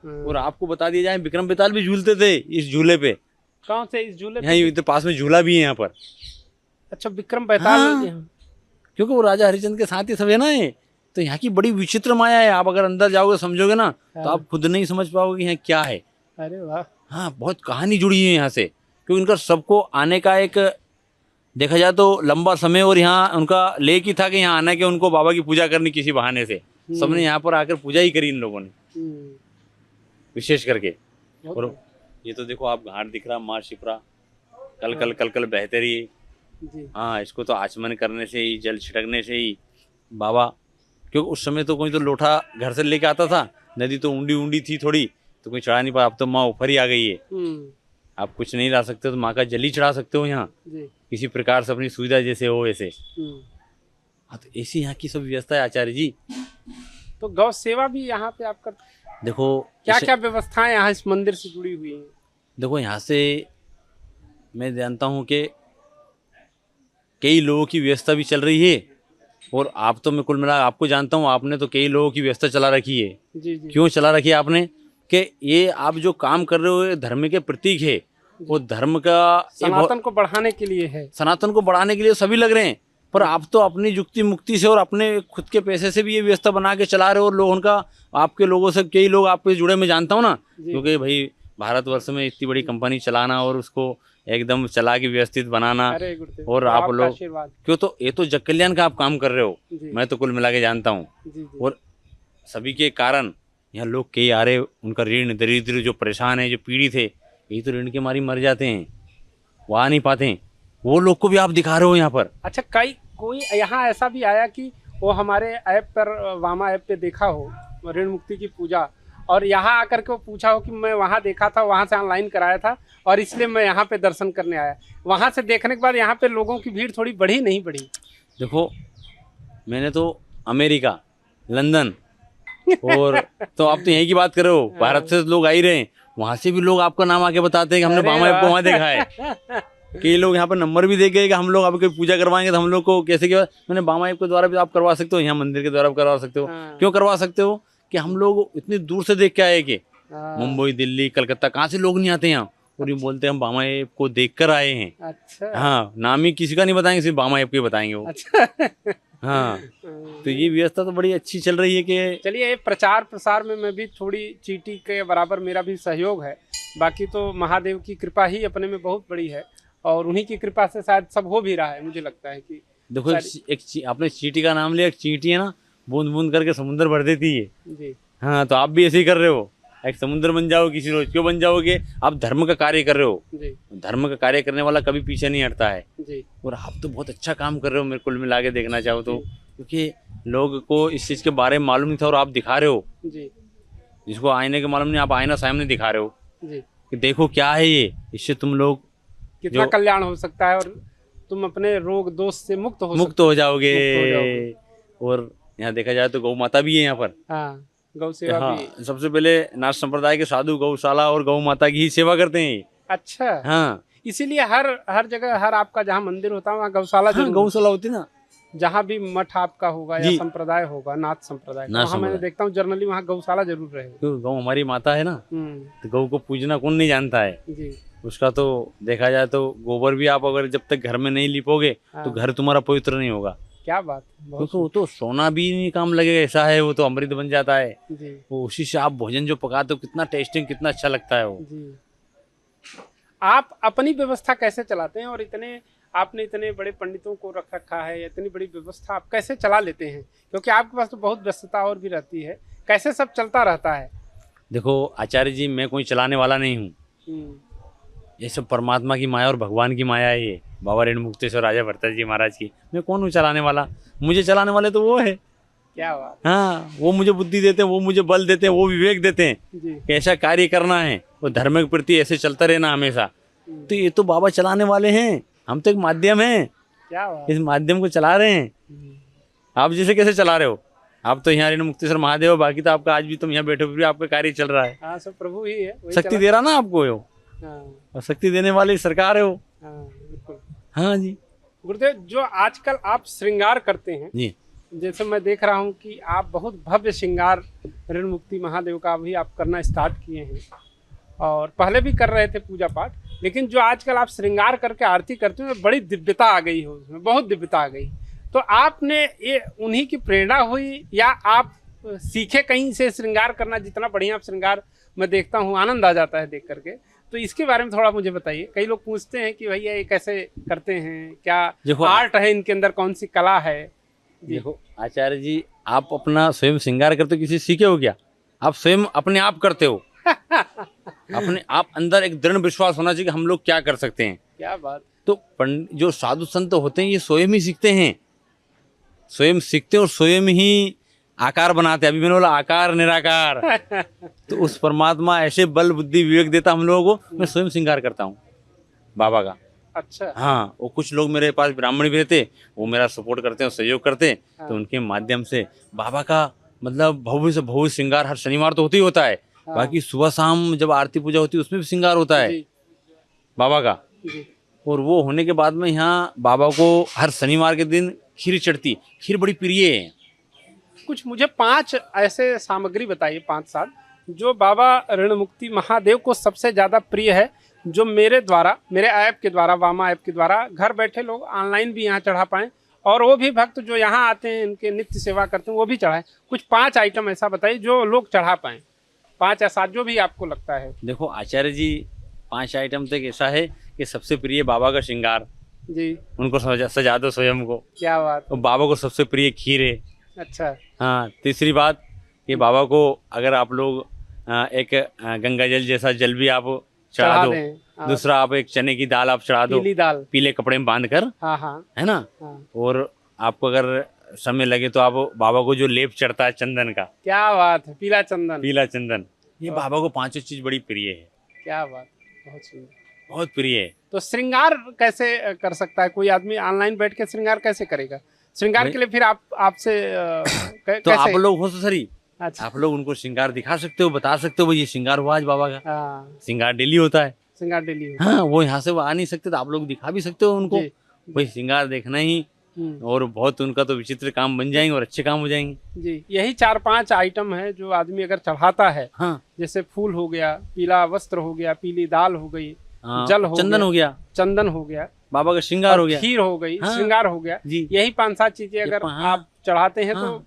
और आपको बता दिया जाए, विक्रम बेताल भी झूलते थे इस झूले पे। कौन से इस झूले पे? यहाँ इधर पास में झूला भी है यहाँ पर। अच्छा, विक्रम बेताल। हाँ। क्योंकि वो राजा हरिश्चंद्र के साथ ही सब है ना ये। तो यहाँ की बड़ी विचित्र माया है, आप अगर अंदर जाओगे समझोगे ना, तो आप खुद नहीं समझ पाओगे कि यहाँ क्या है। अरे वाह। हाँ, बहुत कहानी जुड़ी है यहाँ से, क्योंकि इनका सबको आने का एक देखा जाए तो लंबा समय, और यहाँ उनका लेक ही था कि यहाँ आना के उनको बाबा की पूजा करनी किसी बहाने से। सबने यहाँ पर आकर पूजा ही करी इन लोगों ने विशेष करके। और ये तो देखो आप घाट दिख रहा, माँ शिप्रा कल कल कल कल बहते रही। जी। हाँ, इसको तो आचमन करने से ही, जल छिड़कने से ही बाबा, क्योंकि उस समय तो कोई तो लोटा घर से लेके आता था, नदी तो ऊंडी ऊंडी थी थोड़ी, तो कोई चढ़ा नहीं पाया। अब तो माँ ऊपर ही आ गई है, आप कुछ नहीं ला सकते तो माँ का जल ही चढ़ा सकते हो यहाँ, किसी प्रकार से अपनी सुविधा जैसे हो वैसे। हाँ, तो ऐसी यहाँ की सब व्यवस्था है आचार्य जी। तो गौ सेवा भी यहाँ पे आप करते? देखो क्या क्या व्यवस्थाएं यहाँ इस मंदिर से जुड़ी हुई हैं? देखो यहाँ से मैं जानता हूँ कि कई लोगों की व्यवस्था भी चल रही है, और आप तो मैं कुल मिला आपको जानता हूँ, आपने तो कई लोगों की व्यवस्था चला रखी है। जी जी। क्यों चला रखी है आपने? कि ये आप जो काम कर रहे हो ये धर्म के प्रतीक है, वो धर्म का सनातन को बढ़ाने के लिए है। सनातन को बढ़ाने के लिए सभी लग रहे हैं। पर आप तो अपनी युक्ति मुक्ति से और अपने खुद के पैसे से भी ये व्यवस्था बना के चला रहे हो, और लोग उनका आपके लोगों से कई लोग आपके जुड़े मैं जानता हूँ ना, क्योंकि भाई भारतवर्ष में इतनी बड़ी कंपनी चलाना और उसको एकदम चला के व्यवस्थित बनाना, अरे गुरुदेव, और तो आप आपका लोग आशीर्वाद। क्यों, तो ये तो जग कल्याण का आप काम कर रहे हो, जी। मैं तो कुल मिला के जानता हूँ। जी। और सभी के कारण यहाँ लोग कई आ रहे, उनका ऋण दरिद्र जो परेशान है, जो पीड़ित है, यही तो ऋण के मारी मर जाते हैं, वो आ नहीं पाते हैं, वो लोग को भी आप दिखा रहे हो यहाँ पर। अच्छा, कोई यहाँ ऐसा भी आया कि वो हमारे ऐप पर, वामा ऐप पे देखा हो ऋण मुक्ति की पूजा, और यहाँ आकर के वो पूछा हो कि मैं वहाँ देखा था, वहाँ से ऑनलाइन कराया था और इसलिए मैं यहाँ पे दर्शन करने आया, वहाँ से देखने के बाद यहाँ पे लोगों की भीड़ थोड़ी बढ़ी नहीं बढ़ी? देखो, मैंने तो अमेरिका, लंदन और तो आप तो यहीं की बात कर रहे हो, भारत से लोग आ ही रहे हैं, वहाँ से भी लोग आपका नाम आके बताते हैं कि हमने बामा ऐप को वहाँ देखा है। कई लोग यहाँ पर नंबर भी दे गए कि हम लोग आपकी पूजा करवाएंगे तो हम लोग को कैसे क्या, मैंने बामा ऐप के द्वारा भी आप करवा सकते हो, यहाँ मंदिर के द्वारा भी करवा सकते हो। क्यों करवा सकते हो कि हम लोग इतनी दूर से देख के आए कि मुंबई, दिल्ली, कलकत्ता, कहाँ से लोग नहीं आते यहाँ, और ये बोलते हैं हम बामा ऐप को देख कर आए हैं। अच्छा। हाँ, नाम ही किसी का नहीं बताएंगे, सिर्फ बामा ऐप के बताएंगे वो। अच्छा। हाँ, तो ये व्यवस्था तो बड़ी अच्छी चल रही है कि चलिए, प्रचार प्रसार में मैं भी थोड़ी चींटी के बराबर मेरा भी सहयोग है, बाकी तो महादेव की कृपा ही अपने में बहुत बड़ी है, और उन्हीं की कृपा से शायद सब हो भी रहा है। मुझे लगता है कि देखो, आपने चींटी का नाम लिया, एक चींटी है ना, बूंद बूंद करके समुद्र भर देती है जी। हाँ, तो आप भी ऐसे ही कर रहे हो, एक समुद्र बन जाओ किसी रोज। क्यों बन जाओगे? आप धर्म का कार्य कर रहे हो जी। धर्म का कार्य करने वाला कभी पीछे नहीं हटता है जी। और आप तो बहुत अच्छा काम कर रहे हो, मेरे कुल मिला के देखना चाहो तो, क्योंकि लोग को इस चीज के बारे में मालूम नहीं था और आप दिखा रहे हो। जी। जिसको आईने के मालूम नहीं, आप आईना सामने दिखा रहे हो जी। कि देखो क्या है ये, इससे तुम लोग कितना कल्याण हो सकता है, और तुम अपने रोग दोष से मुक्त हो जाओगे। और यहाँ देखा जाए तो गौ माता भी है यहाँ पर। हाँ, गौ सेवा भी। सबसे पहले नाथ संप्रदाय के साधु गौशाला और गौ माता की ही सेवा करते हैं। अच्छा। हाँ, इसीलिए हर जगह, हर आपका जहाँ मंदिर होता है वहाँ गौशाला जरूर, गौशाला होती ना। जहाँ भी मठ आपका होगा या संप्रदाय होगा, नाथ संप्रदाय, वहाँ मैंने देखता हूँ जनरली वहाँ गौशाला जरूर रहे। गौ हमारी माता है ना, तो गौ को पूजना कौन नहीं जानता है जी। उसका तो देखा जाए तो गोबर भी आप अगर जब तक घर में नहीं लिपोगे तो घर तुम्हारा पवित्र नहीं होगा। क्या बात, क्योंकि वो तो सोना भी नहीं काम लगेगा, ऐसा है, वो तो अमृत बन जाता है जी। वो उसी से आप भोजन जो पकाते हो कितना टेस्टिंग, कितना अच्छा लगता है वो जी। आप अपनी व्यवस्था कैसे चलाते हैं, और आपने इतने बड़े पंडितों को रख रखा है, इतनी बड़ी व्यवस्था आप कैसे चला लेते हैं? क्योंकि आपके पास तो बहुत व्यस्तता और भी रहती है, कैसे सब चलता रहता है? देखो आचार्य जी, मैं कोई चलाने वाला नहीं हूँ, ये सब परमात्मा की माया और भगवान की माया है। ये बाबा ऋण मुक्तेश्वर राजा भरतजी जी महाराज की, मैं कौन हूँ चलाने वाला? मुझे चलाने वाले तो वो है। क्या बात। हाँ, वो मुझे बुद्धि देते हैं, वो मुझे बल देते हैं, वो विवेक देते हैं कि ऐसा कार्य करना है, वो धर्म के प्रति ऐसे चलता रहना हमेशा। तो ये तो बाबा चलाने वाले हैं, हम तो एक माध्यम हैं। क्या बात। इस माध्यम को चला रहे हैं। आप जैसे कैसे चला रहे हो? आप तो यहाँ ऋण मुक्तेश्वर महादेव हो, बाकी तो आपका आज भी तुम यहाँ बैठे हुए आपका कार्य चल रहा है। हाँ, सब प्रभु ही है, शक्ति दे रहा ना आपको वो। और शक्ति देने वाली सरकार है वो। बिल्कुल। हाँ जी। गुरुदेव, जो आजकल आप श्रृंगार करते हैं जी, जैसे मैं देख रहा हूँ कि आप बहुत भव्य श्रृंगार ऋण मुक्ति महादेव का भी आप करना स्टार्ट किए हैं, और पहले भी कर रहे थे पूजा पाठ, लेकिन जो आजकल आप श्रृंगार करके आरती करते हो, बड़ी दिव्यता आ गई हो उसमें, बहुत दिव्यता आ गई। तो आपने ये उन्हीं की प्रेरणा हुई या आप सीखे कहीं से श्रृंगार करना? जितना बढ़िया आप श्रृंगार मैं देखता हूँ, आनंद आ जाता है देख करके। तो इसके बारे में थोड़ा मुझे बताइए। कई लोग पूछते हैं कि भैया ये कैसे करते हैं, क्या आर्ट है इनके अंदर, कौन सी कला है? देखो आचार्य जी, आप अपना स्वयं श्रृंगार करते हो, किसी सीखे हो क्या? आप स्वयं अपने आप करते हो। अपने आप अंदर एक दृढ़ विश्वास होना चाहिए कि हम लोग क्या कर सकते हैं। क्या बात। तो जो साधु संत होते हैं ये स्वयं ही सीखते हैं, स्वयं सीखते हैं और स्वयं ही आकार बनाते हैं। अभी मैंने बोला आकार निराकार। तो उस परमात्मा ऐसे बल बुद्धि विवेक देता हम लोगों को। मैं स्वयं श्रृंगार करता हूँ बाबा का। अच्छा। हाँ, वो कुछ लोग मेरे पास ब्राह्मण भी रहते, वो मेरा सपोर्ट करते हैं, सहयोग करते हैं। हाँ। तो उनके माध्यम से बाबा का मतलब भव्य से भव्य श्रृंगार हर शनिवार तो होता ही होता है। हाँ। बाकी सुबह शाम जब आरती पूजा होती है उसमें भी श्रृंगार होता है बाबा का। और वो होने के बाद में यहाँ बाबा को हर शनिवार के दिन खीर चढ़ती। खीर बड़ी प्रिय है। कुछ मुझे 5 ऐसे सामग्री बताइए, 5-7 जो बाबा ऋण मुक्ति महादेव को सबसे ज़्यादा प्रिय है, जो मेरे ऐप के द्वारा, वामा ऐप के द्वारा घर बैठे लोग ऑनलाइन भी यहाँ चढ़ा पाएँ और वो भी भक्त जो यहाँ आते हैं इनके नित्य सेवा करते हैं वो भी चढ़ाए। कुछ 5 आइटम ऐसा बताइए जो लोग चढ़ा पाए, 5 या 7 जो भी आपको लगता है। देखो आचार्य जी 5 आइटम तक ऐसा है कि सबसे प्रिय बाबा का श्रृंगार, जी उनको सजा दो स्वयं को। क्या बात। और बाबा को सबसे प्रिय खीर है। अच्छा। हाँ, तीसरी बात कि बाबा को अगर आप लोग एक गंगा जल जैसा जल भी आप चढ़ा दो। दें। हाँ। दूसरा आप एक चने की दाल आप चढ़ा दो, पीली दाल, पीले कपड़े में बांध कर, हाँ हाँ है ना। हाँ। और आपको अगर समय लगे तो आप बाबा को जो लेप चढ़ता है चंदन का, क्या बात है, पीला चंदन। पीला चंदन, ये बाबा को 5 चीज बड़ी प्रिय है। क्या बात, बहुत सुंदर, बहुत प्रिय है। तो श्रृंगार कैसे कर सकता है कोई आदमी, ऑनलाइन बैठ के श्रृंगार कैसे करेगा? श्रृंगार के लिए फिर आपसे तो आप लोग हो सरी, अच्छा, आप लोग उनको श्रृंगार दिखा सकते हो, बता सकते हो भाई ये श्रृंगार हुआ आज बाबा का। हाँ, श्रृंगार डेली होता है। श्रृंगार डेली। हाँ, वो यहाँ से वो आ नहीं सकते तो आप लोग दिखा भी सकते हो उनको, भाई श्रृंगार देखना ही। और बहुत उनका तो विचित्र काम बन जाएंगे और अच्छे काम हो जाएंगे। जी, यही 4-5 आइटम है जो आदमी अगर चढ़ाता है। हाँ। जैसे फूल हो गया, पीला वस्त्र हो गया, पीली दाल हो गई, जल हो चंदन हो गया, चंदन हो गया, बाबा का श्रृंगार हो गया, खीर हो गई, श्रृंगार हो गया जी। यही 5-7 चीजें अगर आप चढ़ाते हैं तो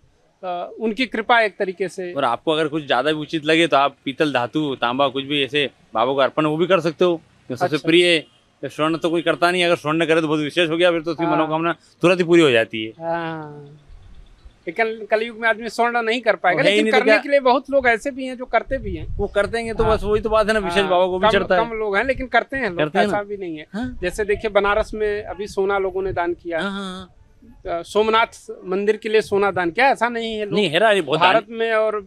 उनकी कृपा एक तरीके से। और आपको अगर कुछ ज्यादा भी उचित लगे तो आप पीतल, धातु, तांबा कुछ भी ऐसे बाबा को अर्पण वो भी कर सकते हो। सबसे प्रिय है, स्वर्ण तो कोई करता नहीं, अगर स्वर्ण करे तो बहुत विशेष हो गया, फिर तो उसकी मनोकामना तुरंत ही पूरी हो जाती है। लेकिन कलयुग में आदमी स्वर्ण नहीं कर पाएगा, लेकिन करने के लिए बहुत लोग ऐसे भी हैं जो करते भी हैं। वो करते हैं तो बस वही तो बात है ना, विशेष बाबा को भी चढ़ता है। कम लोग हैं लेकिन करते हैं लोग, ऐसा भी नहीं है। जैसे देखिए बनारस में अभी सोना लोगों ने दान किया, सोमनाथ मंदिर के लिए सोना दान किया, ऐसा नहीं है। नहीं है, भारत में और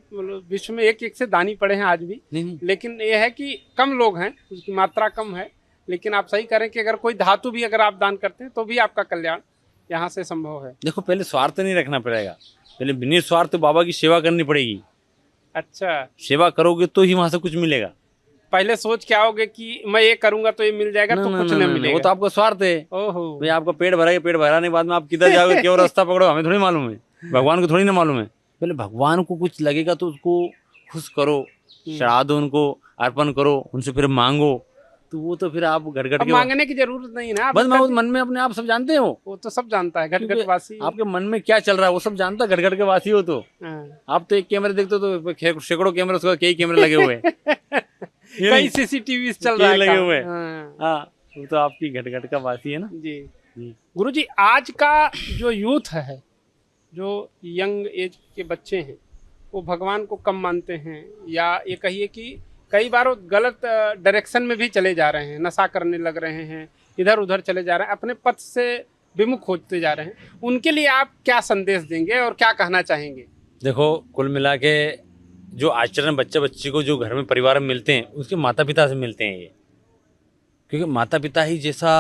विश्व में एक से दानी पड़े हैं आज भी, लेकिन ये है कि कम लोग हैं, उसकी मात्रा कम है। लेकिन आप सही करें कि अगर कोई धातु भी अगर आप दान करते हैं तो भी आपका कल्याण यहाँ से संभव है। देखो पहले स्वार्थ नहीं रखना पड़ेगा, पहले बिना स्वार्थ बाबा की सेवा करनी पड़ेगी। अच्छा, सेवा करोगे तो ही वहां से कुछ मिलेगा। पहले सोच के आओगे कि मैं ये करूंगा तो ये मिल जाएगा, तो कुछ नहीं मिलेगा। वो तो आपका स्वार्थ है। ओहो, भाई आपका पेट भरा, पेट भराने के बाद में आप किधर जाओगे, क्यों रास्ता पकड़ो, हमें थोड़ी मालूम है, भगवान को थोड़ी ना मालूम है। पहले भगवान को कुछ लगेगा तो उसको खुश करो, चढ़ा दो, उनको अर्पण करो, उनसे फिर मांगो, तो वो तो फिर आप घट-घट के मांगने की जरूरत नहीं ना, बस मन में अपने आप सब जानते हो। वो तो सब जानता है, घट-घट वासी आपके मन में क्या चल रहा है वो सब जानता है, घट-घट के वासी हो तो। आप तो एक कैमरे देखते हो तो सैकड़ों कैमरे, उसके कई कैमरे लगे हुए हैं, कई सीसीटीवी चल रहा है, लगे हुए हैं। हाँ, वो तो आपकी घट-घट का वासी है ना। जी गुरुजी, आज का जो यूथ है, जो यंग एज के बच्चे हैं, वो भगवान को कम मानते हैं, या ये कहिए कि कई बार वो गलत डायरेक्शन में भी चले जा रहे हैं, नशा करने लग रहे हैं, इधर उधर चले जा रहे हैं, अपने पथ से विमुख होते जा रहे हैं। उनके लिए आप क्या संदेश देंगे और क्या कहना चाहेंगे? देखो कुल मिला के जो आचरण बच्चे बच्ची को जो घर में परिवार में मिलते हैं, उसके माता पिता से मिलते हैं ये। क्योंकि माता पिता ही जैसा,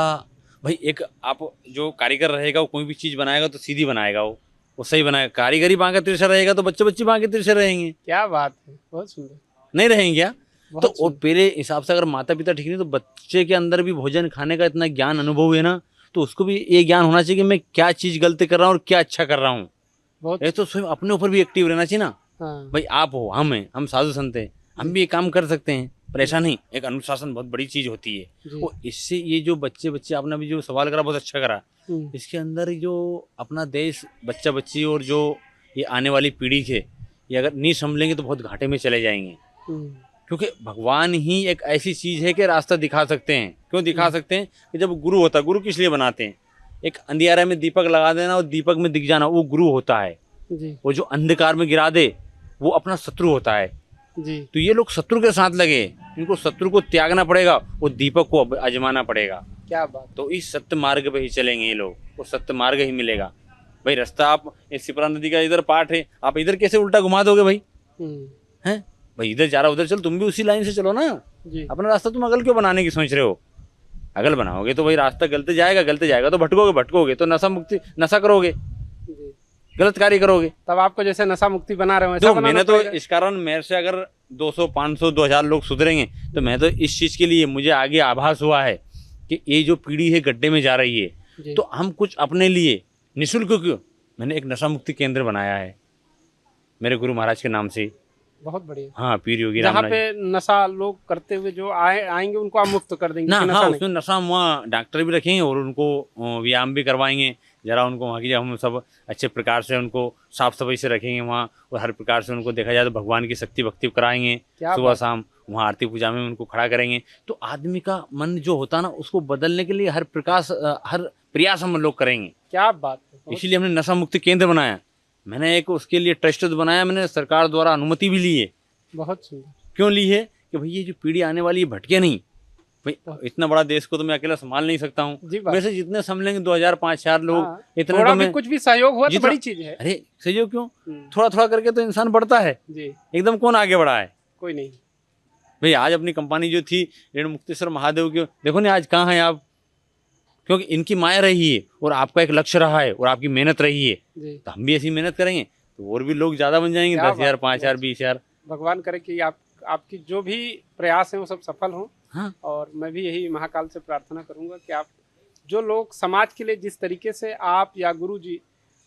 भाई एक आप जो कारीगर रहेगा वो कोई भी चीज़ बनाएगा तो सीधी बनाएगा, वो सही बनाएगा। कारीगरी बांके तिरछा रहेगा तो बच्चे बच्ची बांके तिरछे रहेंगे। क्या बात है, बहुत सुंदर। नहीं रहेंगे क्या? तो और पहले हिसाब से अगर माता पिता ठीक नहीं तो बच्चे के अंदर भी भोजन खाने का इतना ज्ञान अनुभव है ना, तो उसको भी ये ज्ञान होना चाहिए कि मैं क्या चीज़ गलती कर रहा हूँ और क्या अच्छा कर रहा हूँ। ये तो स्वयं अपने ऊपर भी एक्टिव रहना चाहिए ना। भाई आप हो, हम हैं, हम साधु संत हैं, हम भी ये काम कर सकते हैं, पर ऐसा नहीं। एक अनुशासन बहुत बड़ी चीज़ होती है। वो इससे ये जो बच्चे आपने भी जो सवाल करा बहुत अच्छा करा, इसके अंदर जो अपना देश बच्चा बच्ची और जो ये आने वाली पीढ़ी है, ये अगर नहीं संभलेंगे तो बहुत घाटे में चले जाएंगे। क्योंकि भगवान ही एक ऐसी चीज़ है कि रास्ता दिखा सकते हैं। क्यों दिखा सकते हैं? कि जब गुरु होता है, गुरु किस लिए बनाते हैं? एक अंधियारे में दीपक लगा देना और दीपक में दिख जाना, वो गुरु होता है जी। वो जो अंधकार में गिरा दे वो अपना शत्रु होता है जी। तो ये लोग शत्रु के साथ लगे, इनको शत्रु को त्यागना पड़ेगा, वो दीपक को आजमाना पड़ेगा। क्या बात। तो इस सत्य मार्ग पे ही चलेंगे ये लोग, वो सत्य मार्ग ही मिलेगा। भाई रास्ता आप सिपरा नदी का इधर पाठ है, आप इधर कैसे उल्टा घुमा दोगे भाई? हैं भाई, इधर जा रहा उधर चल, तुम भी उसी लाइन से चलो ना जी। अपना रास्ता तुम अगल क्यों बनाने की सोच रहे हो? अगल बनाओगे तो भाई रास्ता गलते जाएगा तो भटकोगे तो नशा करोगे, गलत कार्य करोगे। तब आपको जैसे नशा मुक्ति बना रहे हो तो मैंने तो इस कारण मेरे से अगर 200, 500, 2000 लोग सुधरेंगे तो मैं तो इस चीज के लिए मुझे आगे आभास हुआ है कि ये जो पीढ़ी है गड्ढे में जा रही है, तो हम कुछ अपने लिए निःशुल्क क्यों, मैंने एक नशा मुक्ति केंद्र बनाया है मेरे गुरु महाराज के नाम से। बहुत बढ़िया। हाँ, पीर योगी जहाँ पे नशा लोग करते हुए जो आएंगे उनको आप मुक्त कर देंगे ना। हाँ, उसमें नशा वहाँ डॉक्टर भी रखेंगे और उनको व्यायाम भी करवाएंगे, जरा उनको वहाँ की हम सब अच्छे प्रकार से उनको साफ सफाई से रखेंगे वहाँ, और हर प्रकार से उनको देखा जाए तो भगवान की शक्ति भक्ति कराएंगे क्या सुबह बात। शाम, वहाँ आरती पूजा में उनको खड़ा करेंगे। तो आदमी का मन जो होता है ना, उसको बदलने के लिए हर प्रयास हम लोग करेंगे। क्या बात है, बहुत इसीलिए हमने नशा मुक्ति केंद्र बनाया, मैंने एक उसके लिए ट्रस्ट बनाया, मैंने सरकार द्वारा अनुमति भी ली है। बहुत सुंदर। क्यों ली है कि भाई ये जो पीढ़ी आने वाली है भटके नहीं। भाई इतना बड़ा देश को तो मैं अकेला संभाल नहीं सकता जी हूँ, बात। वैसे जितने संभलेंगे 2000-5000 लोग, हाँ, इतने थोड़ा तो भी मैं कुछ भी सहयोग हुआ तो जितना- बड़ी चीज है। अरे सहयोग क्यों, हम्म, थोड़ा थोड़ा करके तो इंसान बढ़ता है, जी, एकदम कौन आगे बढ़ा है। कोई नहीं। भाई आज अपनी कंपनी जो थी रेणु मुक्तेश्वर महादेव की, देखो ना आज कहाँ है आप, क्योंकि इनकी माया रही है और आपका एक लक्ष्य रहा है और आपकी मेहनत रही है, जी, तो हम भी ऐसी मेहनत करेंगे तो और भी लोग ज्यादा बन जाएंगे, क्या 10,000, बात, 5,000, 20,000। भगवान करे कि आपकी जो भी प्रयास हैं वो सब सफल हों। हाँ और मैं भी यही महाकाल से प्रार्थना करूंगा कि आप जो लोग समाज के लिए जिस तरीके से आप या गुरु जी,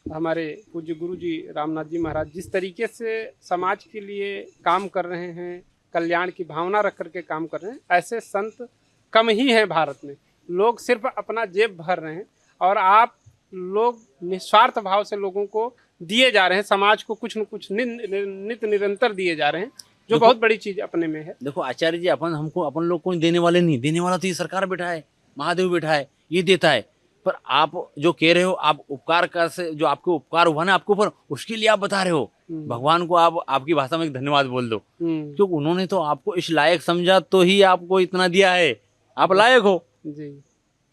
हमारे पूज्य गुरु जी रामनाथ जी महाराज जिस तरीके से समाज के लिए काम कर रहे हैं, कल्याण की भावना रख करके काम कर रहे हैं, ऐसे संत कम ही हैं भारत में। लोग सिर्फ अपना जेब भर रहे हैं और आप लोग निस्वार्थ भाव से लोगों को दिए जा रहे हैं, समाज को कुछ न कुछ नित्य निरंतर दिए जा रहे हैं, जो बहुत बड़ी चीज अपने में है। देखो आचार्य जी, अपन लोग को देने वाले नहीं, देने वाला तो ये सरकार बैठा है, महादेव बैठा है, ये देता है। पर आप जो कह रहे हो, आप उपकार कर से जो आपको उपकार हुआ ना आपके ऊपर, उसके लिए आप बता रहे हो भगवान को, आप आपकी भाषा में एक धन्यवाद बोल दो, क्योंकि उन्होंने तो आपको इस लायक समझा तो ही आपको इतना दिया है, आप लायक हो। जी,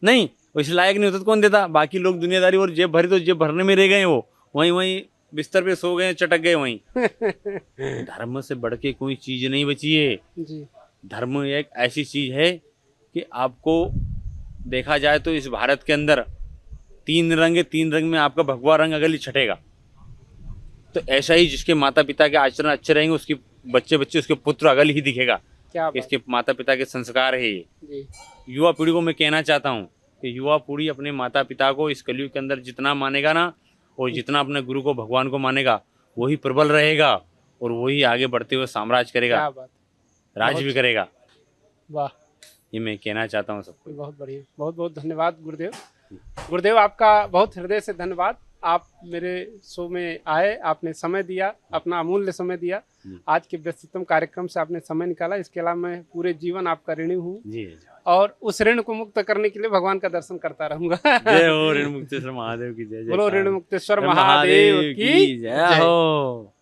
नहीं इस लायक नहीं होता तो कौन देता। बाकी लोग दुनियादारी और जेब भरी तो जेब भरने में रह गए, वो वहीं बिस्तर पे सो गए, चटक गए वहीं। धर्म से बढ़ के कोई चीज नहीं बची है। जी, धर्म एक ऐसी चीज है कि आपको देखा जाए तो इस भारत के अंदर 3 रंग है, 3 रंग में आपका भगवा रंग अगर छटेगा, तो ऐसा ही जिसके माता पिता के आचरण अच्छे रहेंगे, उसके बच्चे उसके पुत्र अगल ही दिखेगा। क्या बात। इसके माता पिता के संस्कार है ये। जी, युवा पीढ़ी को मैं कहना चाहता हूँ कि युवा पीढ़ी अपने माता पिता को इस कलयुग के अंदर जितना मानेगा ना, और जितना अपने गुरु को भगवान को मानेगा, वही प्रबल रहेगा और वही आगे बढ़ते हुए साम्राज्य करेगा, क्या बात, राज भी करेगा। वाह, ये मैं कहना चाहता हूँ सबको। बहुत बढ़िया, बहुत बहुत धन्यवाद गुरुदेव। गुरुदेव आपका बहुत हृदय से धन्यवाद, आप मेरे शो में आए, आपने समय दिया, अपना अमूल्य समय दिया, आज के व्यस्ततम कार्यक्रम से आपने समय निकाला। इसके अलावा मैं पूरे जीवन आपका ऋणी हूँ जी, और उस ऋण को मुक्त करने के लिए भगवान का दर्शन करता रहूंगा। जय हो रेणु मुक्तेश्वर महादेव की जय। बोलो रेणु मुक्तेश्वर महादेव की जय हो।